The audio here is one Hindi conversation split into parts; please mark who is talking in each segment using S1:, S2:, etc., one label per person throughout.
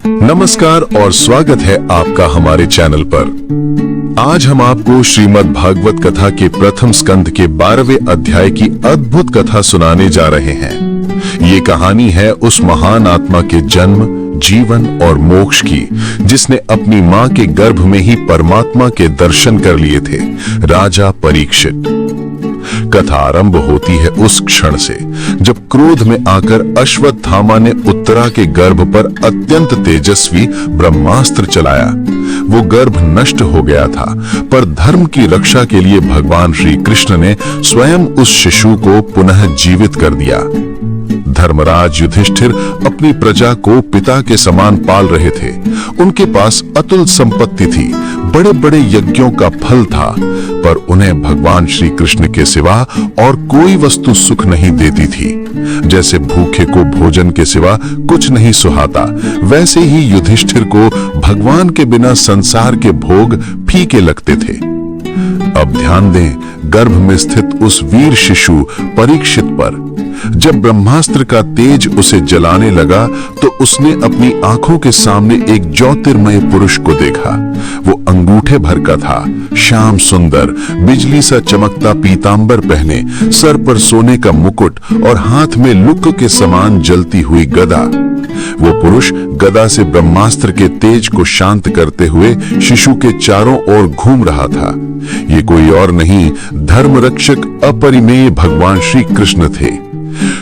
S1: नमस्कार और स्वागत है आपका हमारे चैनल पर। आज हम आपको श्रीमद् भागवत कथा के प्रथम स्कंद के 12वें अध्याय की अद्भुत कथा सुनाने जा रहे हैं। ये कहानी है उस महान आत्मा के जन्म, जीवन और मोक्ष की, जिसने अपनी मां के गर्भ में ही परमात्मा के दर्शन कर लिए थे, राजा परीक्षित। कथा आरंभ होती है उस क्षण से जब क्रोध में आकर अश्वत्थामा ने उत्तरा के गर्भ पर अत्यंत तेजस्वी ब्रह्मास्त्र चलाया। वो गर्भ नष्ट हो गया था, पर धर्म की रक्षा के लिए भगवान श्री कृष्ण ने स्वयं उस शिशु को पुनः जीवित कर दिया। धर्मराज युधिष्ठिर अपनी प्रजा को पिता के समान पाल रहे थे। उनके पास अतुल संपत्ति थी, बड़े बड़े यज्ञों का फल था, पर उन्हें भगवान श्री कृष्ण के सिवा और कोई वस्तु सुख नहीं देती थी। जैसे भूखे को भोजन के सिवा कुछ नहीं सुहाता, वैसे ही युधिष्ठिर को भगवान के बिना संसार के भोग फीके लगते थे। अब ध्यान दें गर्भ में स्थित उस वीर शिशु परीक्षित पर। जब ब्रह्मास्त्र का तेज उसे जलाने लगा तो उसने अपनी आंखों के सामने एक ज्योतिर्मय पुरुष को देखा। वो अंगूठे भर का था, श्याम सुंदर, बिजली सा चमकता पीतांबर पहने, सर पर सोने का मुकुट और हाथ में लुक के समान जलती हुई गदा। वो पुरुष गदा से ब्रह्मास्त्र के तेज को शांत करते हुए शिशु के चारों ओर घूम रहा था। ये कोई और नहीं, धर्म रक्षक अपरिमेय भगवान श्री कृष्ण थे।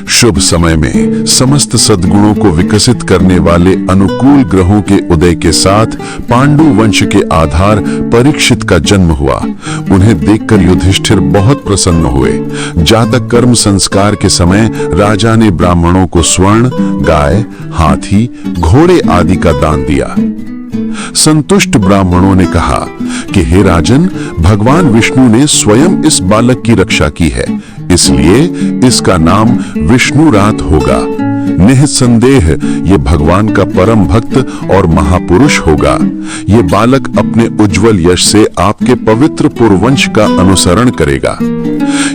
S1: शुभ समय में समस्त सद्गुणों को विकसित करने वाले अनुकूल ग्रहों के उदय के साथ पांडु वंश के आधार परीक्षित का जन्म हुआ। उन्हें देखकर युधिष्ठिर बहुत प्रसन्न हुए। जातक कर्म संस्कार के समय राजा ने ब्राह्मणों को स्वर्ण, गाय, हाथी, घोड़े आदि का दान दिया। संतुष्ट ब्राह्मणों ने कहा कि हे राजन, भगवान विष्णु ने स्वयं इस बालक की रक्षा की है, इसलिए इसका नाम विष्णुरात होगा। निःसंदेह ये भगवान का परम भक्त और महापुरुष होगा। ये बालक अपने उज्जवल यश से आपके पवित्र पुरवंश का अनुसरण करेगा।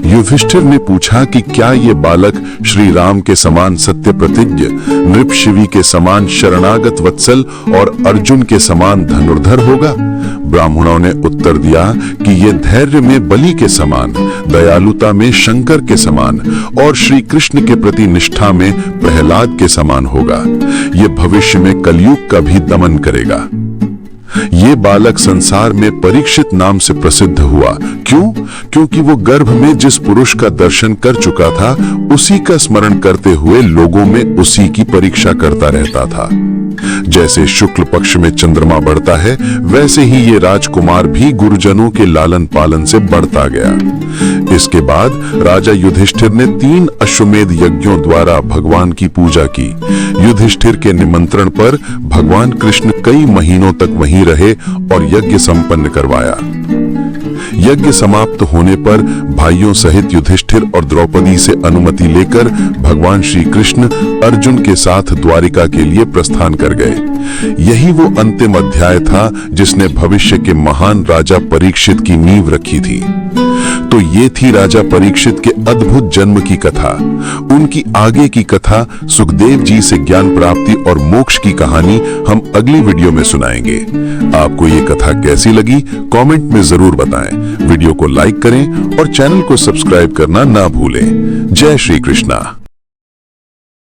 S1: युधिष्ठिर ने पूछा कि क्या ये बालक श्री राम के समान सत्य प्रतिज्ञ, नृपशिवी के समान शरणागत वत्सल और अर्जुन के समान धनुर्धर होगा? ब्राह्मणों ने उत्तर दिया कि ये धैर्य में बलि के समान, दयालुता में शंकर के समान और श्री कृष्ण के प्रति निष्ठा में प्रहलाद के समान होगा। ये भविष्य में कलयुग का भी दमन करेगा। ये बालक संसार में परीक्षित नाम से प्रसिद्ध हुआ। क्यों? क्योंकि वो गर्भ में जिस पुरुष का दर्शन कर चुका था, उसी का स्मरण करते हुए लोगों में उसी की परीक्षा करता रहता था। जैसे शुक्ल पक्ष में चंद्रमा बढ़ता है, वैसे ही ये राजकुमार भी गुरुजनों के लालन पालन से बढ़ता गया। इसके बाद राजा युधिष्ठिर ने 3 अश्वमेध यज्ञों द्वारा भगवान की पूजा की। युधिष्ठिर के निमंत्रण पर भगवान कृष्ण कई महीनों तक वहीं रहे और यज्ञ संपन्न करवाया। यज्ञ समाप्त होने पर भाइयों सहित युधिष्ठिर और द्रौपदी से अनुमति लेकर भगवान श्री कृष्ण अर्जुन के साथ द्वारिका के लिए प्रस्थान कर गए। यही वो अंतिम अध्याय था जिसने भविष्य के महान राजा परीक्षित की नींव रखी थी। तो ये थी राजा परीक्षित के अद्भुत जन्म की कथा। उनकी आगे की कथा, सुखदेव जी से ज्ञान प्राप्ति और मोक्ष की कहानी हम अगली वीडियो में सुनाएंगे। आपको ये कथा कैसी लगी कमेंट में जरूर बताएं। वीडियो को लाइक करें और चैनल को सब्सक्राइब करना ना भूलें। जय श्री कृष्णा।